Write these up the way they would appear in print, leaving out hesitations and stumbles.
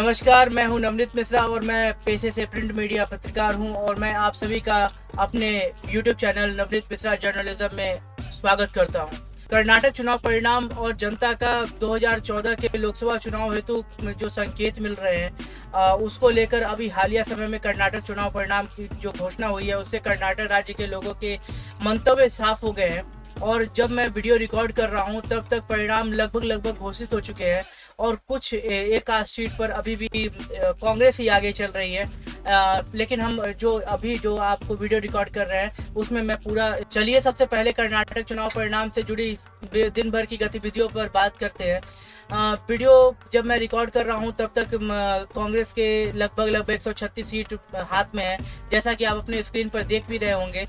नमस्कार, मैं हूं नवनीत मिश्रा और मैं पेशे से प्रिंट मीडिया पत्रकार हूं और मैं आप सभी का अपने YouTube channel Navneet Mishra journalism में स्वागत करता हूं। कर्नाटक चुनाव परिणाम और जनता का 2014 के लोकसभा चुनाव हेतु जो संकेत मिल रहे हैं उसको लेकर अभी हालिया समय में कर्नाटक चुनाव परिणाम की जो घोषणा हुई है उससे कर्नाटक राज्य के लोगों के मंतव्य साफ हो गए हैं। और जब मैं वीडियो रिकॉर्ड कर रहा हूं तब तक परिणाम लगभग घोषित हो चुके हैं और कुछ एक आध सीट पर अभी भी कांग्रेस ही आगे चल रही है। लेकिन हम जो आपको वीडियो रिकॉर्ड कर रहे हैं उसमें मैं पूरा चलिए सबसे पहले कर्नाटक चुनाव परिणाम से जुड़ी दिन भर की गतिविधियों पर बात करते हैं। वीडियो जब मैं रिकॉर्ड कर रहा हूं तब तक कांग्रेस के लगभग 136 सीट हाथ में है, जैसा कि आप अपने स्क्रीन पर देख भी रहे होंगे,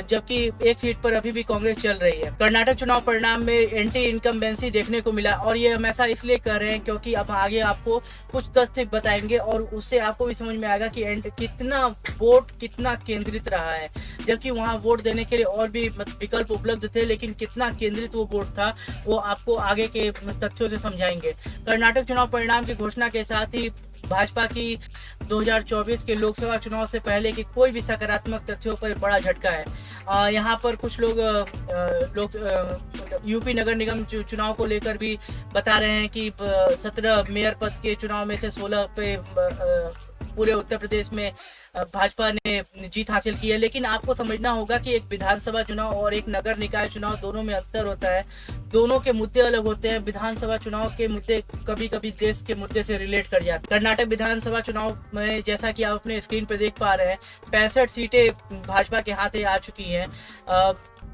जबकि एक सीट पर अभी भी कांग्रेस चल रही है। कर्नाटक चुनाव परिणाम में एंटी इनकम्बेंसी देखने को मिला और ये हम ऐसा इसलिए कर रहे हैं क्योंकि अब आगे आपको कुछ तथ्य बताएंगे और उससे आपको भी समझ में आएगा कि कितना वोट कितना केंद्रित रहा है। जबकि वहाँ वोट देने के लिए और भी विकल्प उपलब्ध थे, लेकिन कितना केंद्रित वो वोट था वो आपको आगे के तथ्यों से समझाएंगे। कर्नाटक चुनाव परिणाम की घोषणा के साथ ही भाजपा की 2024 के लोकसभा चुनाव से पहले के कोई भी सकारात्मक तथ्यों पर बड़ा झटका है। यहाँ पर कुछ लोग यूपी नगर निगम चुनाव को लेकर भी बता रहे हैं कि 17 मेयर पद के चुनाव में से 16 पे पूरे उत्तर प्रदेश में भाजपा ने जीत हासिल की है। लेकिन आपको समझना होगा कि एक विधानसभा चुनाव और एक नगर निकाय चुनाव दोनों में अंतर होता है, दोनों के मुद्दे अलग होते हैं। विधानसभा चुनाव के मुद्दे कभी कभी देश के मुद्दे से रिलेट कर जाते हैं। कर्नाटक विधानसभा चुनाव में जैसा कि आप अपने स्क्रीन पर देख पा रहे हैं 65 सीटें भाजपा के हाथ आ चुकी हैं।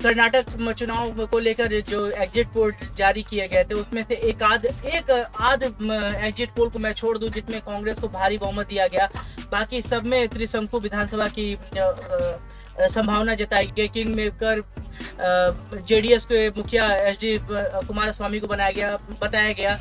कर्नाटक चुनाव को लेकर जो एग्जिट पोल जारी किए गए थे उसमें से एक आध एग्जिट पोल को मैं छोड़ दूं जिसमें कांग्रेस को भारी बहुमत दिया गया, बाकी सब में त्रिशंकु विधानसभा की संभावना जताई गई। किंग मेकर जेडीएस के मुखिया एचडी कुमारस्वामी को बताया गया।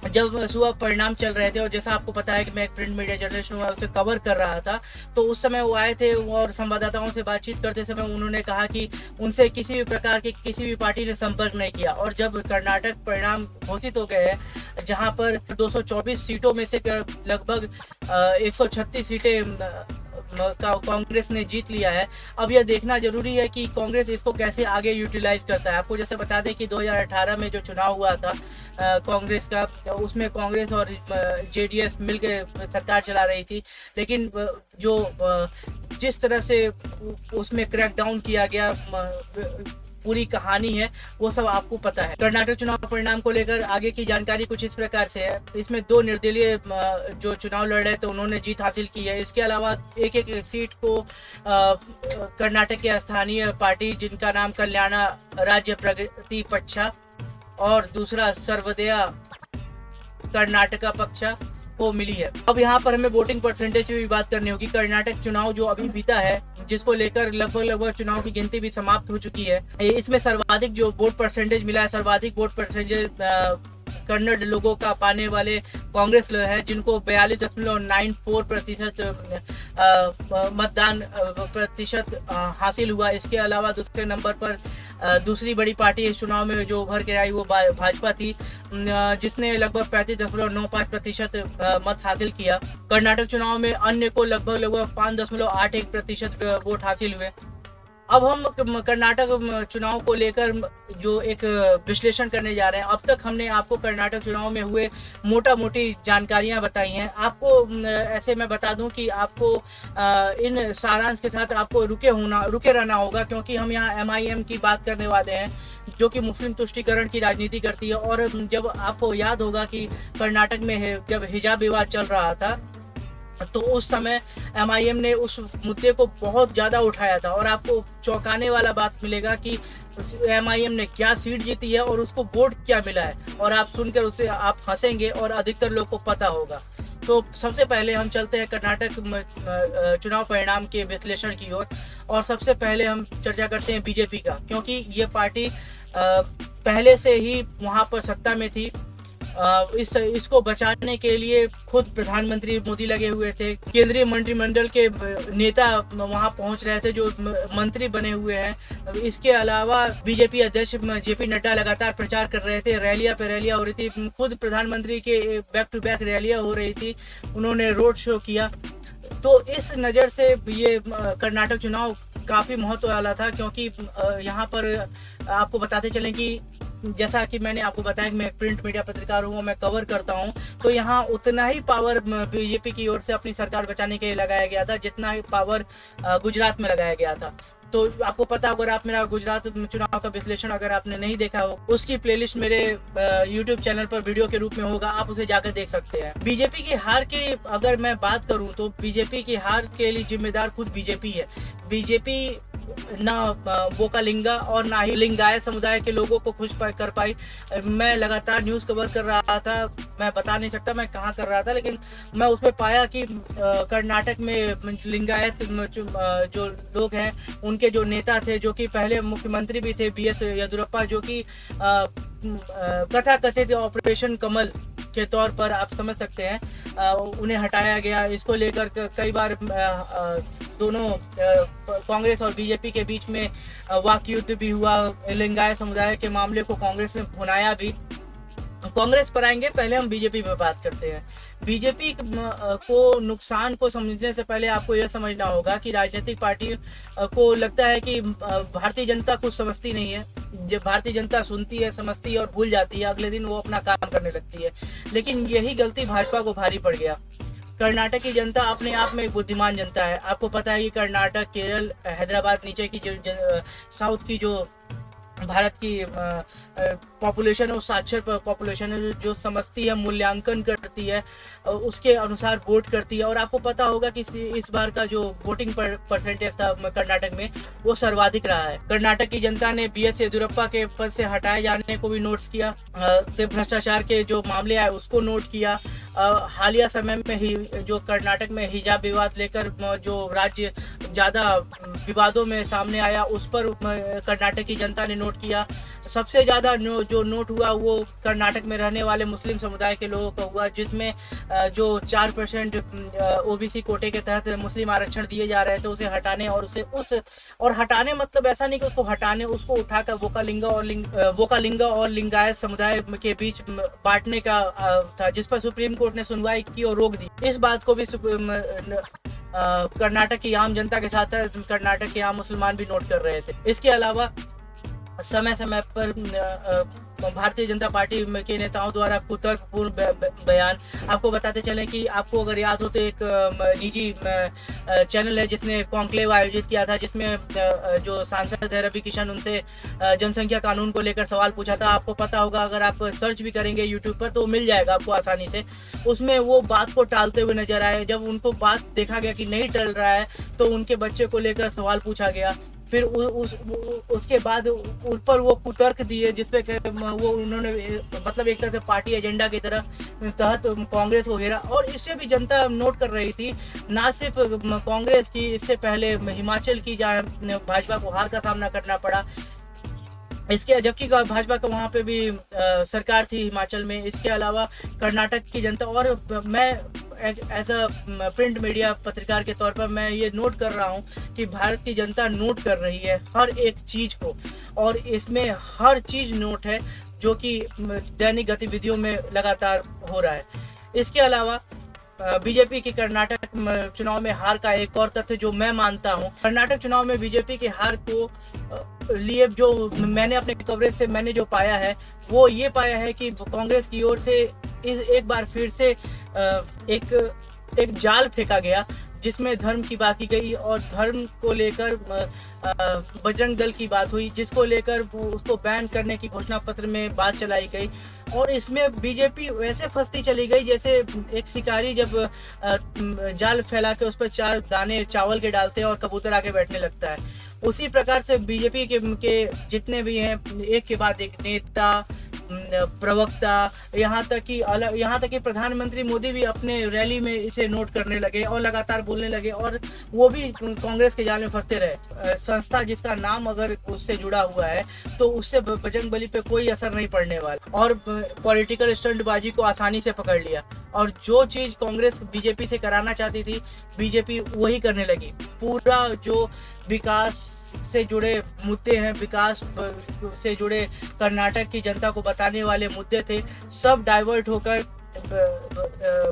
जब सुबह परिणाम चल रहे थे और जैसा आपको पता है कि मैं एक प्रिंट मीडिया जर्नलिस्ट हूँ, उसे कवर कर रहा था, तो उस समय वो आए थे और संवाददाताओं से बातचीत करते समय उन्होंने कहा कि उनसे किसी भी प्रकार की किसी भी पार्टी ने संपर्क नहीं किया। और जब कर्नाटक परिणाम घोषित हो गए हैं जहां पर 224 सीटों में से लगभग 136 सीटें कांग्रेस ने जीत लिया है, अब यह देखना जरूरी है कि कांग्रेस इसको कैसे आगे यूटिलाइज करता है। आपको जैसे बता दें कि 2018 में जो चुनाव हुआ था कांग्रेस का, उसमें कांग्रेस और जेडीएस मिलकर सरकार चला रही थी, लेकिन जिस तरह से उसमें क्रैकडाउन किया गया पूरी कहानी है वो सब आपको पता है। कर्नाटक चुनाव परिणाम को लेकर आगे की जानकारी कुछ इस प्रकार से है। इसमें 2 निर्दलीय जो चुनाव लड़ रहे थे उन्होंने जीत हासिल की है। इसके अलावा एक सीट को कर्नाटक के स्थानीय पार्टी जिनका नाम कल्याणा राज्य प्रगति पक्षा और दूसरा सर्वोदया कर्नाटका पक्षा को मिली है। अब यहाँ पर हमें वोटिंग परसेंटेज की भी बात करनी होगी। कर्नाटक चुनाव जो अभी बीता है जिसको लेकर लगभग चुनाव की गिनती भी समाप्त हो चुकी है, इसमें सर्वाधिक जो वोट परसेंटेज मिला है, सर्वाधिक वोट परसेंटेज कन्नड़ लोगों का पाने वाले कांग्रेस है, जिनको 42.94% मतदान प्रतिशत हासिल हुआ। इसके अलावा दूसरे नंबर पर दूसरी बड़ी पार्टी इस चुनाव में जो उभर के आई वो भाजपा थी, जिसने लगभग 35.95% मत हासिल किया। कर्नाटक चुनाव में अन्य को लगभग 5.81% वोट हासिल हुए। अब हम कर्नाटक चुनाव को लेकर जो एक विश्लेषण करने जा रहे हैं। अब तक हमने आपको कर्नाटक चुनाव में हुए मोटा मोटी जानकारियां बताई हैं। आपको ऐसे मैं बता दूं कि आपको इन सारांश के साथ आपको रुके रहना होगा, क्योंकि हम यहाँ MIM की बात करने वाले हैं जो कि मुस्लिम तुष्टीकरण की राजनीति करती है। और जब आपको याद होगा कि कर्नाटक में जब हिजाब विवाद चल रहा था तो उस समय MIM ने उस मुद्दे को बहुत ज़्यादा उठाया था और आपको चौंकाने वाला बात मिलेगा कि MIM ने क्या सीट जीती है और उसको वोट क्या मिला है, और आप सुनकर उसे आप हंसेंगे और अधिकतर लोग को पता होगा। तो सबसे पहले हम चलते हैं कर्नाटक चुनाव परिणाम के विश्लेषण की ओर और सबसे पहले हम चर्चा करते हैं बीजेपी का, क्योंकि ये पार्टी पहले से ही वहाँ पर सत्ता में थी। इसको बचाने के लिए खुद प्रधानमंत्री मोदी लगे हुए थे, केंद्रीय मंत्रिमंडल के नेता वहां पहुंच रहे थे जो मंत्री बने हुए हैं। इसके अलावा बीजेपी अध्यक्ष जेपी नड्डा लगातार प्रचार कर रहे थे, रैलियां पे रैलियां हो रही थी, खुद प्रधानमंत्री के बैक टू बैक रैलियां हो रही थी, उन्होंने रोड शो किया। तो इस नज़र से ये कर्नाटक चुनाव काफ़ी महत्व वाला था, क्योंकि यहाँ पर आपको बताते चलें कि जैसा कि मैंने आपको बताया कि मैं प्रिंट मीडिया पत्रकार हूँ, मैं कवर करता हूँ, तो यहाँ उतना ही पावर बीजेपी की ओर से अपनी सरकार बचाने के लिए लगाया गया था जितना ही पावर गुजरात में लगाया गया था। तो आपको पता, अगर आप मेरा गुजरात चुनाव का विश्लेषण अगर आपने नहीं देखा हो, उसकी प्लेलिस्ट मेरे YouTube चैनल पर वीडियो के रूप में होगा, आप उसे जाकर देख सकते हैं। बीजेपी की हार की अगर मैं बात करूं तो बीजेपी की हार के लिए जिम्मेदार खुद बीजेपी है। बीजेपी ना वोकालिंगा और ना ही लिंगायत समुदाय के लोगों को खुश कर पाई। मैं लगातार न्यूज़ कवर कर रहा था, मैं बता नहीं सकता मैं कहाँ कर रहा था, लेकिन मैं उसमें पाया कि कर्नाटक में लिंगायत जो लोग हैं, उनके जो नेता थे, जो कि पहले मुख्यमंत्री भी थे BS येदियुरप्पा, जो कि कथा कथित ऑपरेशन कमल के तौर पर आप समझ सकते हैं, उन्हें हटाया गया। इसको लेकर कई बार दोनों कांग्रेस और बीजेपी के बीच में वाक युद्ध भी हुआ। लिंगायत समुदाय के मामले को कांग्रेस ने भुनाया भी। कांग्रेस पर आएंगे, पहले हम बीजेपी पर बात करते हैं। बीजेपी को नुकसान को समझने से पहले आपको यह समझना होगा कि राजनीतिक पार्टी को लगता है कि भारतीय जनता कुछ समझती नहीं है। जब भारतीय जनता सुनती है, समझती है और भूल जाती है, अगले दिन वो अपना काम करने लगती है। लेकिन यही गलती भाजपा को भारी पड़ गया। कर्नाटक की जनता अपने आप में एक बुद्धिमान जनता है। आपको पता है कि कर्नाटक, केरल, हैदराबाद, नीचे की जो साउथ की जो भारत की पॉपुलेशन है, वो साक्षर पॉपुलेशन है, जो समझती है, मूल्यांकन करती है, उसके अनुसार वोट करती है। और आपको पता होगा कि इस बार का जो वोटिंग परसेंटेज था कर्नाटक में, वो सर्वाधिक रहा है। कर्नाटक की जनता ने BS येदियुरप्पा के पद से हटाए जाने को भी नोट्स किया, सिर्फ भ्रष्टाचार के जो मामले आए उसको नोट किया। हालिया समय में ही जो कर्नाटक में हिजाब विवाद लेकर जो राज्य ज़्यादा विवादों में सामने आया, उस पर कर्नाटक की जनता ने नोट किया। सबसे ज़्यादा जो नोट हुआ वो कर्नाटक में रहने वाले मुस्लिम समुदाय के लोगों का हुआ, जिसमें जो 4% OBC कोटे के तहत मुस्लिम आरक्षण दिए जा रहे थे, उसे हटाने और हटाने मतलब ऐसा नहीं कि उसको हटाने, उसको उठाकर वोकालिंगा और लिंगायत समुदाय के बीच बांटने का था, जिस पर सुप्रीम कोर्ट ने सुनवाई की और रोक दी। इस बात को भी कर्नाटक की आम जनता के साथ कर्नाटक के आम मुसलमान भी नोट कर रहे थे। इसके अलावा समय समय पर भारतीय जनता पार्टी के नेताओं द्वारा कुतर्कपूर्ण बयान, आपको बताते चलें कि आपको अगर याद हो तो एक निजी चैनल है जिसने कॉन्क्लेव आयोजित किया था, जिसमें जो सांसद है रवि किशन, उनसे जनसंख्या कानून को लेकर सवाल पूछा था। आपको पता होगा, अगर आप सर्च भी करेंगे यूट्यूब पर तो मिल जाएगा आपको आसानी से। उसमें वो बात को टालते हुए नजर आए। जब उनको बात देखा गया कि नहीं टल रहा है, तो उनके बच्चे को लेकर सवाल पूछा गया। फिर उसके बाद उस पर वो कुतर्क दिए, जिसपे वो उन्होंने मतलब एक तरह से पार्टी एजेंडा की तरह तहत कांग्रेस को घेरा। और इससे भी जनता नोट कर रही थी, ना सिर्फ कांग्रेस की, इससे पहले हिमाचल की जहाँ भाजपा को हार का सामना करना पड़ा, इसके जबकि भाजपा का वहाँ पे भी सरकार थी हिमाचल में। इसके अलावा कर्नाटक की जनता, और मैं एज अ प्रिंट मीडिया पत्रकार के तौर पर मैं ये नोट कर रहा हूँ कि भारत की जनता नोट कर रही है हर एक चीज़ को, और इसमें हर चीज़ नोट है जो कि दैनिक गतिविधियों में लगातार हो रहा है। इसके अलावा बीजेपी की कर्नाटक चुनाव में हार का एक और तथ्य जो मैं मानता हूं, कर्नाटक चुनाव में बीजेपी की हार को लिए जो मैंने अपने कवरेज से मैंने जो पाया है, वो ये पाया है कि कांग्रेस की ओर से एक बार फिर से एक जाल फेंका गया, जिसमें धर्म की बात की गई और धर्म को लेकर बजरंग दल की बात हुई, जिसको लेकर उसको बैन करने की घोषणा पत्र में बात चलाई गई। और इसमें बीजेपी वैसे फंसती चली गई जैसे एक शिकारी जब जाल फैला के उस पर 4 दाने चावल के डालते हैं और कबूतर आके बैठने लगता है। उसी प्रकार से बीजेपी के जितने भी हैं, एक के बाद एक नेता प्रवक्ता, यहाँ तक कि प्रधानमंत्री मोदी भी अपने रैली में इसे नोट करने लगे और लगातार बोलने लगे, और वो भी कांग्रेस के जाल में फंसते रहे। संस्था जिसका नाम अगर उससे जुड़ा हुआ है तो उससे बजरंगबली पे कोई असर नहीं पड़ने वाला, और पॉलिटिकल स्टंटबाजी को आसानी से पकड़ लिया, और जो चीज कांग्रेस बीजेपी से कराना चाहती थी बीजेपी वही करने लगी। पूरा जो विकास से जुड़े मुद्दे हैं, विकास से जुड़े कर्नाटक की जनता को बताने वाले मुद्दे थे, सब डाइवर्ट होकर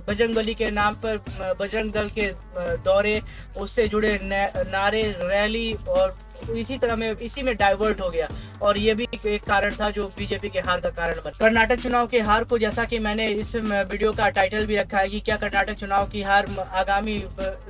बजरंगबली के नाम पर बजरंग दल के दौरे, उससे जुड़े नारे, रैली, और इसी में डाइवर्ट हो गया, और ये भी एक कारण था जो बीजेपी के हार का कारण बना। कर्नाटक चुनाव के हार को, जैसा कि मैंने इस वीडियो का टाइटल भी रखा है कि क्या कर्नाटक चुनाव की हार आगामी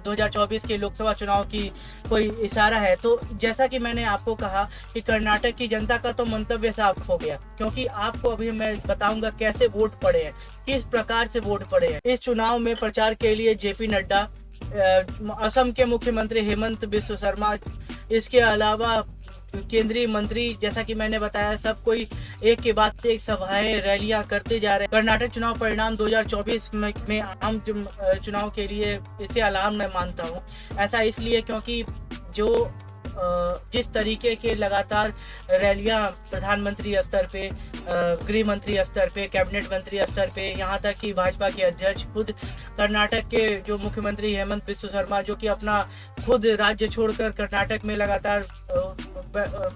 2024 के लोकसभा चुनाव की कोई इशारा है, तो जैसा कि मैंने आपको कहा कि कर्नाटक की जनता का तो मंतव्य साफ हो गया, क्योंकि आपको अभी मैं बताऊंगा कैसे वोट पड़े हैं, किस प्रकार से वोट पड़े हैं। इस चुनाव में प्रचार के लिए जेपी नड्डा, असम के मुख्यमंत्री हेमंत बिस्व शर्मा, इसके अलावा केंद्रीय मंत्री, जैसा कि मैंने बताया, सब कोई एक के बाद एक सभाएं, रैलियां करते जा रहे हैं। कर्नाटक चुनाव परिणाम 2024 में आम चुनाव के लिए इसे अलार्म मैं मानता हूं। ऐसा इसलिए क्योंकि जो जिस तरीके के लगातार रैलियां प्रधानमंत्री स्तर पे, गृह मंत्री स्तर पे, कैबिनेट मंत्री स्तर पे, यहाँ तक कि भाजपा के अध्यक्ष खुद कर्नाटक के जो मुख्यमंत्री हेमंत बिस्व शर्मा, जो कि अपना खुद राज्य छोड़कर कर्नाटक में लगातार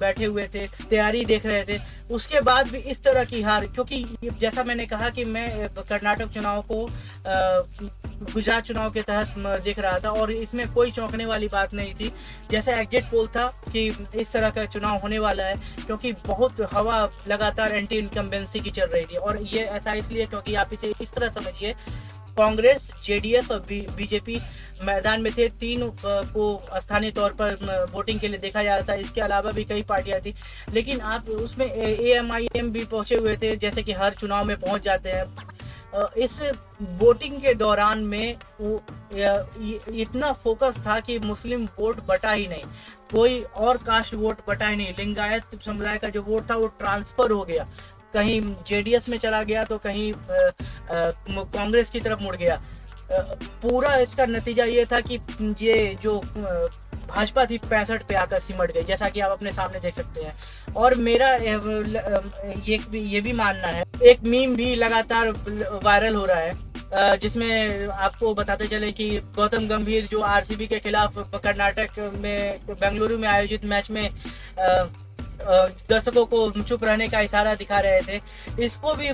बैठे हुए थे, तैयारी देख रहे थे, उसके बाद भी इस तरह की हार, क्योंकि जैसा मैंने कहा कि मैं कर्नाटक चुनाव को गुजरात चुनाव के तहत देख रहा था, और इसमें कोई चौंकने वाली बात नहीं थी। जैसा एग्जिट पोल था कि इस तरह का चुनाव होने वाला है, क्योंकि बहुत हवा लगातार एंटी इनकम्बेंसी की चल रही थी, और ये ऐसा इसलिए क्योंकि आप इसे इस तरह समझिए, कांग्रेस, जेडीएस और बीजेपी मैदान में थे। तीन को स्थानीय तौर पर वोटिंग के लिए देखा जा रहा था, इसके अलावा भी कई पार्टियां थी, लेकिन आप उसमें एएमआईएम भी पहुंचे हुए थे, जैसे कि हर चुनाव में पहुंच जाते हैं। इस वोटिंग के दौरान में इतना फोकस था कि मुस्लिम वोट बटा ही नहीं, कोई और कास्ट वोट बटा ही नहीं, लिंगायत समुदाय का जो वोट था वो ट्रांसफर हो गया, कहीं जेडीएस में चला गया तो कहीं कांग्रेस की तरफ मुड़ गया। पूरा इसका नतीजा ये था कि ये जो भाजपा थी 65 पे आकर सिमट गई, जैसा कि आप अपने सामने देख सकते हैं। और मेरा ये भी मानना है, एक मीम भी लगातार वायरल हो रहा है, जिसमें आपको बताते चले कि गौतम गंभीर जो आरसीबी के खिलाफ कर्नाटक में बेंगलुरु में आयोजित मैच में दर्शकों को चुप रहने का इशारा दिखा रहे थे, इसको भी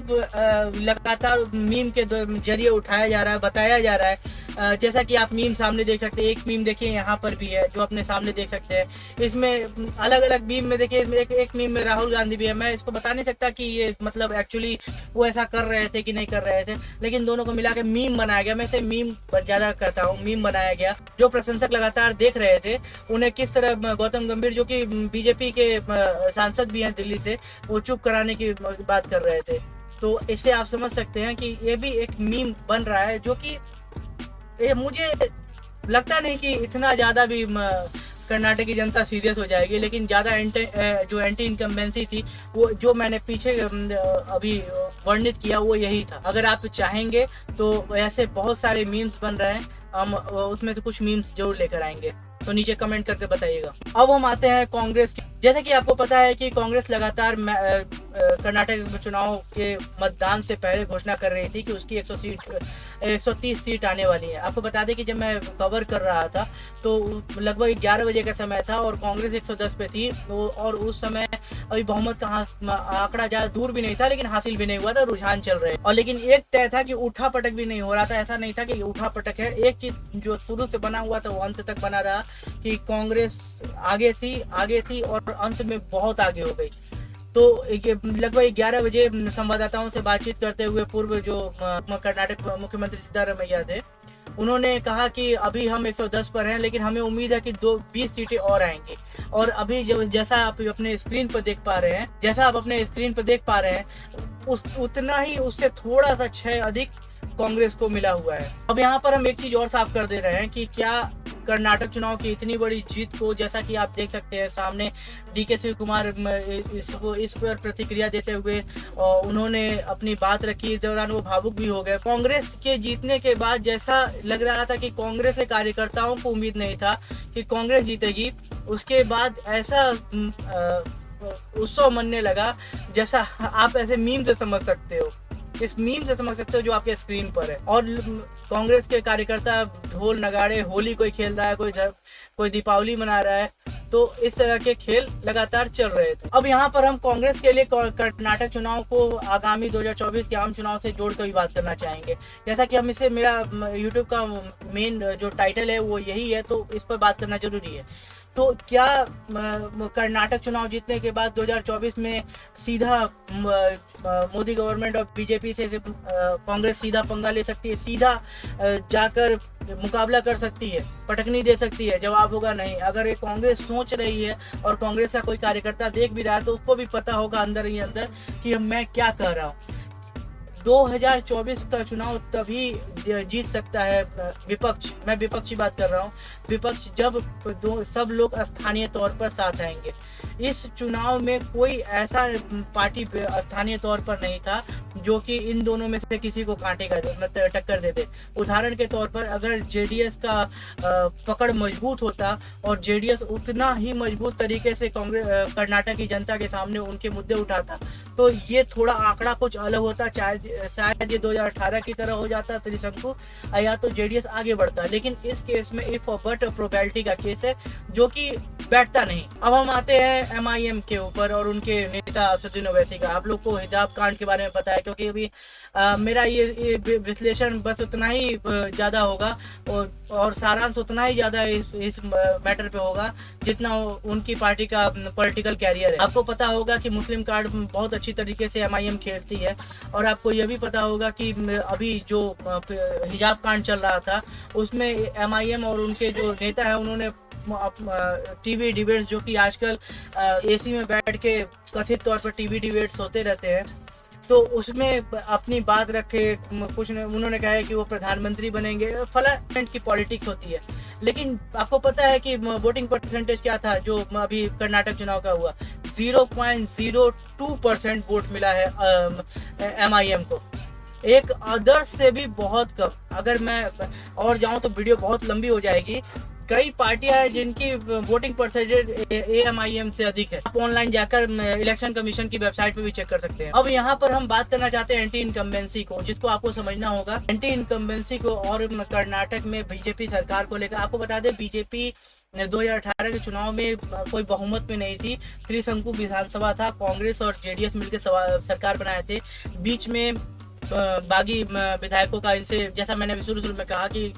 लगातार मीम के जरिए उठाया जा रहा है, बताया जा रहा है। जैसा कि आप मीम सामने देख सकते हैं, एक मीम देखिए यहाँ पर भी है जो अपने सामने देख सकते हैं। इसमें अलग अलग मीम में देखिए, एक मीम में राहुल गांधी भी है। मैं इसको बता नहीं सकता कि ये मतलब एक्चुअली वो ऐसा कर रहे थे कि नहीं कर रहे थे, लेकिन दोनों को मिला के मीम बनाया गया। मैं इसे मीम ज्यादा कहता हूँ, मीम बनाया गया। जो प्रशंसक लगातार देख रहे थे उन्हें किस तरह गौतम गंभीर, जो कि बीजेपी के सांसद भी हैं दिल्ली से, वो चुप कराने की बात कर रहे थे। तो इससे आप समझ सकते हैं कि ये भी एक मीम बन रहा है, जो कि मुझे लगता नहीं कि इतना ज़्यादा भी कर्नाटक की जनता सीरियस हो जाएगी, लेकिन ज़्यादा जो एंटी इनकम्बेंसी थी, वो जो मैंने पीछे अभी वर्णित किया, वो यही था। अगर आप चाहेंगे तो ऐसे बहुत सारे मीम्स बन रहे हैं, हम उसमें से कुछ मीम्स जरूर लेकर आएंगे, तो नीचे कमेंट करके बताइएगा। अब हम आते हैं कांग्रेस की। जैसे कि आपको पता है कि कांग्रेस लगातार कर्नाटक चुनाव के मतदान से पहले घोषणा कर रही थी कि उसकी 130 सीट आने वाली है। आपको बता दें कि जब मैं कवर कर रहा था तो लगभग 11 बजे का समय था और कांग्रेस 110 पे थी, और उस समय अभी बहुमत का आंकड़ा ज़्यादा दूर भी नहीं था, लेकिन हासिल भी नहीं हुआ था, रुझान चल रहे। और लेकिन एक तय था कि उठा पटक भी नहीं हो रहा था। ऐसा नहीं था कि उठा पटक है, एक चीज जो शुरू से बना हुआ था वो अंत तक बना रहा कि कांग्रेस आगे थी और अंत में बहुत आगे हो गई। तो लगभग 11 बजे संवाददाताओं से बातचीत करते हुए पूर्व जो कर्नाटक मुख्यमंत्री सिद्धारमैया थे, उन्होंने कहा कि अभी हम 110 पर हैं, लेकिन हमें उम्मीद है कि 20 सीटें और आएंगी। और अभी जैसा आप अपने स्क्रीन पर देख पा रहे हैं, उतना ही उससे थोड़ा सा 6 अधिक कांग्रेस को मिला हुआ है। अब यहाँ पर हम एक चीज और साफ कर दे रहे हैं कि क्या कर्नाटक चुनाव की इतनी बड़ी जीत को, जैसा कि आप देख सकते हैं सामने DK शिवकुमार इस पर प्रतिक्रिया देते हुए उन्होंने अपनी बात रखी। इस दौरान वो भावुक भी हो गए। कांग्रेस के जीतने के बाद जैसा लग रहा था कि कांग्रेस के कार्यकर्ताओं को उम्मीद नहीं था कि कांग्रेस जीतेगी, उसके बाद ऐसा उत्सव मनने लगा जैसा आप ऐसे मीम से समझ सकते हो, इस मीम से समझ सकते हो जो आपके स्क्रीन पर है। और कांग्रेस के कार्यकर्ता ढोल नगाड़े, होली कोई खेल रहा है, कोई दीपावली मना रहा है, तो इस तरह के खेल लगातार चल रहे थे। अब यहाँ पर हम कांग्रेस के लिए कर्नाटक चुनाव को आगामी 2024 के आम चुनाव से जोड़कर भी बात करना चाहेंगे। जैसा कि हम इसे, मेरा यूट्यूब का मेन जो टाइटल है वो यही है, तो इस पर बात करना जरूरी है। तो क्या कर्नाटक चुनाव जीतने के बाद 2024 में सीधा मोदी गवर्नमेंट और बीजेपी से कांग्रेस सीधा पंगा ले सकती है, सीधा जाकर मुकाबला कर सकती है, पटकनी दे सकती है? जवाब होगा नहीं। अगर ये कांग्रेस सोच रही है और कांग्रेस का कोई कार्यकर्ता देख भी रहा है तो उसको भी पता होगा अंदर ही अंदर कि मैं क्या कह रहा हूँ। 2024 का चुनाव तभी जीत सकता है विपक्ष, मैं विपक्ष की बात कर रहा हूँ, विपक्ष जब सब लोग स्थानीय तौर पर साथ आएंगे। इस चुनाव में कोई ऐसा पार्टी स्थानीय तौर पर नहीं था जो कि इन दोनों में से किसी को कांटे का टक्कर दे दे। उदाहरण के तौर पर अगर जेडीएस का पकड़ मजबूत होता और जेडीएस उतना ही मजबूत तरीके से कांग्रेस कर्नाटक की जनता के सामने उनके मुद्दे उठाता तो ये थोड़ा आंकड़ा कुछ अलग होता, शायद ये 2018 की तरह हो जाता त्रिशंकु, या तो जेडीएस आगे बढ़ता। लेकिन इस केस में इफ बट प्रोबेबिलिटी का केस है जो कि बैठता नहीं। अब हम आते हैं MIM के ऊपर और उनके नेता असदुद्दीन ओवैसी का। आप लोग को हिजाब कांड के बारे में पता है, क्योंकि अभी मेरा ये विश्लेषण बस उतना ही ज़्यादा होगा और सारांश उतना ही ज़्यादा इस मैटर पे होगा जितना उनकी पार्टी का पॉलिटिकल कैरियर है। आपको पता होगा कि मुस्लिम कार्ड बहुत अच्छी तरीके से MIM खेलती है, और आपको यह भी पता होगा कि अभी जो हिजाब कांड चल रहा था उसमें MIM और उनके जो नेता है उन्होंने टीवी डिबेट्स, जो कि आजकल AC में बैठ के कथित तौर पर टीवी डिबेट्स होते रहते हैं, तो उसमें अपनी बात रखे। कुछ उन्होंने कहा है कि वो प्रधानमंत्री बनेंगे, फलानेंट की पॉलिटिक्स होती है। लेकिन आपको पता है कि वोटिंग परसेंटेज क्या था जो अभी कर्नाटक चुनाव का हुआ? 0.02% वोट मिला है MIM को, एक अदर्स से भी बहुत कम। अगर मैं और जाऊं तो वीडियो बहुत लंबी हो जाएगी। कई पार्टियां हैं जिनकी वोटिंग परसेंटेज AMIM से अधिक है। आप ऑनलाइन जाकर इलेक्शन कमीशन की वेबसाइट पे भी चेक कर सकते हैं। अब यहाँ पर हम बात करना चाहते हैं एंटी इनकम्बेंसी को, जिसको आपको समझना होगा। एंटी इनकम्बेंसी को और कर्नाटक में बीजेपी सरकार को लेकर आपको बता दें, बीजेपी 2018 के चुनाव में कोई बहुमत में नहीं थी। त्रिशंकु विधानसभा था, कांग्रेस और जेडीएस मिलकर सरकार बनाए थे। बीच में बागी विधायकों का इनसे, जैसा मैंने शुरू में कहा कि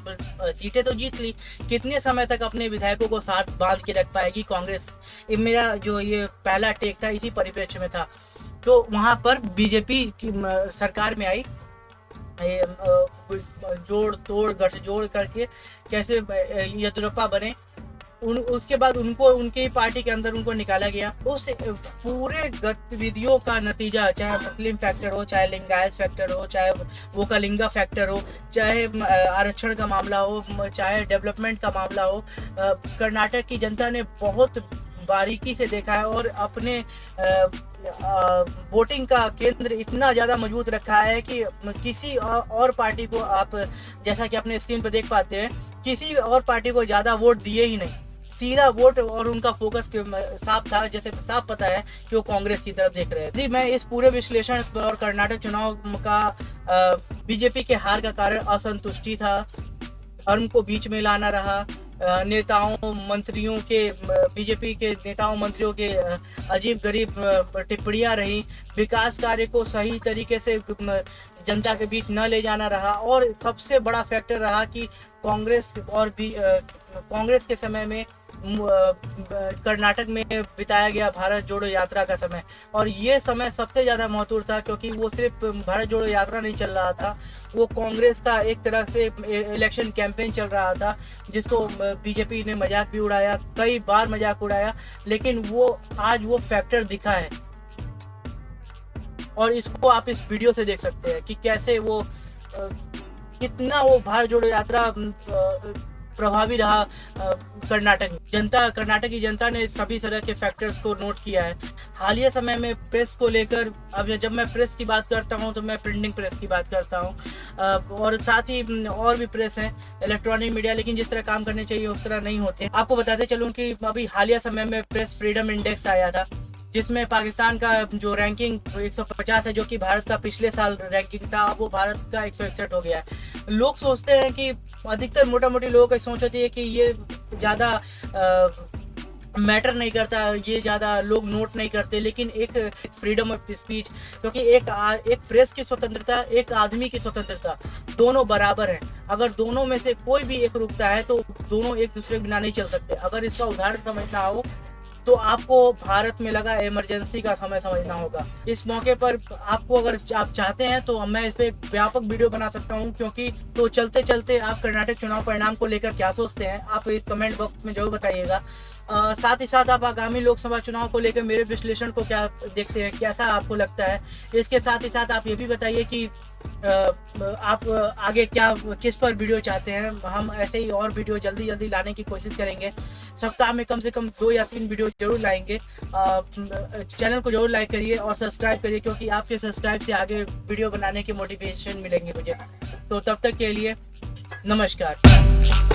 सीटें तो जीत ली, कितने समय तक अपने विधायकों को साथ बांध के रख पाएगी कांग्रेस? मेरा जो ये पहला टेक था इसी परिप्रेक्ष्य में था। तो वहां पर बीजेपी की सरकार में आई, जोड़ तोड़ गठजोड़ करके कैसे येदियुरप्पा बने। उसके बाद उनको उनकी पार्टी के अंदर उनको निकाला गया। उस पूरे गतिविधियों का नतीजा, चाहे मुस्लिम फैक्टर हो, चाहे लिंगायत फैक्टर हो, चाहे वो कलिंगा फैक्टर हो, चाहे आरक्षण का मामला हो, चाहे डेवलपमेंट का मामला हो, कर्नाटक की जनता ने बहुत बारीकी से देखा है और अपने वोटिंग का केंद्र इतना ज़्यादा मजबूत रखा है कि किसी और पार्टी को, आप जैसा कि अपने स्क्रीन पर देख पाते हैं, किसी और पार्टी को ज़्यादा वोट दिए ही नहीं। सीधा वोट, और उनका फोकस साफ था, जैसे साफ पता है कि वो कांग्रेस की तरफ देख रहे हैं। जी, मैं इस पूरे विश्लेषण और कर्नाटक चुनाव का बीजेपी के हार का कारण असंतुष्टि था, धर्म को बीच में लाना रहा, नेताओं मंत्रियों के, बीजेपी के नेताओं मंत्रियों के अजीब गरीब टिप्पणियां रही, विकास कार्य को सही तरीके से जनता के बीच न ले जाना रहा, और सबसे बड़ा फैक्टर रहा कि कांग्रेस और कांग्रेस के समय में कर्नाटक में बिताया गया भारत जोड़ो यात्रा का समय। और ये समय सबसे ज़्यादा महत्वपूर्ण था, क्योंकि वो सिर्फ भारत जोड़ो यात्रा नहीं चल रहा था, वो कांग्रेस का एक तरह से इलेक्शन कैंपेन चल रहा था, जिसको बीजेपी ने मजाक भी उड़ाया, कई बार मजाक उड़ाया, लेकिन वो आज वो फैक्टर दिखा है। और इसको आप इस वीडियो से देख सकते हैं कि कैसे वो कितना वो भारत जोड़ो यात्रा प्रभावी रहा कर्नाटक कर्नाटक की जनता ने सभी तरह के फैक्टर्स को नोट किया है। हालिया समय में प्रेस को लेकर, अब जब मैं प्रेस की बात करता हूं तो मैं प्रिंटिंग प्रेस की बात करता हूं, और साथ ही और भी प्रेस हैं, इलेक्ट्रॉनिक मीडिया, लेकिन जिस तरह काम करने चाहिए उस तरह नहीं होते। आपको बताते चलूं कि अभी हालिया समय में प्रेस फ्रीडम इंडेक्स आया था, जिसमें पाकिस्तान का जो रैंकिंग 150 है, जो कि भारत का पिछले साल रैंकिंग था, अब वो भारत का 161 हो गया है। लोग सोचते हैं कि अधिकतर मोटा मोटी लोगों की सोच होती है कि ये ज़्यादा मैटर नहीं करता, ये ज़्यादा लोग नोट नहीं करते, लेकिन एक फ्रीडम ऑफ स्पीच, क्योंकि एक प्रेस की स्वतंत्रता, एक आदमी की स्वतंत्रता, दोनों बराबर हैं। अगर दोनों में से कोई भी एक रुकता है तो दोनों एक दूसरे के बिना नहीं चल सकते। अगर इसका उदाहरण समझना हो तो आपको भारत में लगा इमरजेंसी का समय समझना होगा। इस मौके पर आपको, अगर आप चाहते हैं तो मैं इस पे एक व्यापक वीडियो बना सकता हूं, क्योंकि तो चलते चलते आप कर्नाटक चुनाव परिणाम को लेकर क्या सोचते हैं, आप इस कमेंट बॉक्स में जरूर बताइएगा। साथ ही साथ आप आगामी लोकसभा चुनाव को लेकर मेरे विश्लेषण को क्या देखते हैं, कैसा आपको लगता है। इसके साथ ही साथ आप ये भी बताइए कि आप आगे किस पर वीडियो चाहते हैं। हम ऐसे ही और वीडियो जल्दी लाने की कोशिश करेंगे। सप्ताह में कम से कम 2 या 3 वीडियो जरूर लाएंगे। चैनल को जरूर लाइक करिए और सब्सक्राइब करिए, क्योंकि आपके सब्सक्राइब से आगे वीडियो बनाने की मोटिवेशन मिलेंगे मुझे। तो तब तक के लिए नमस्कार।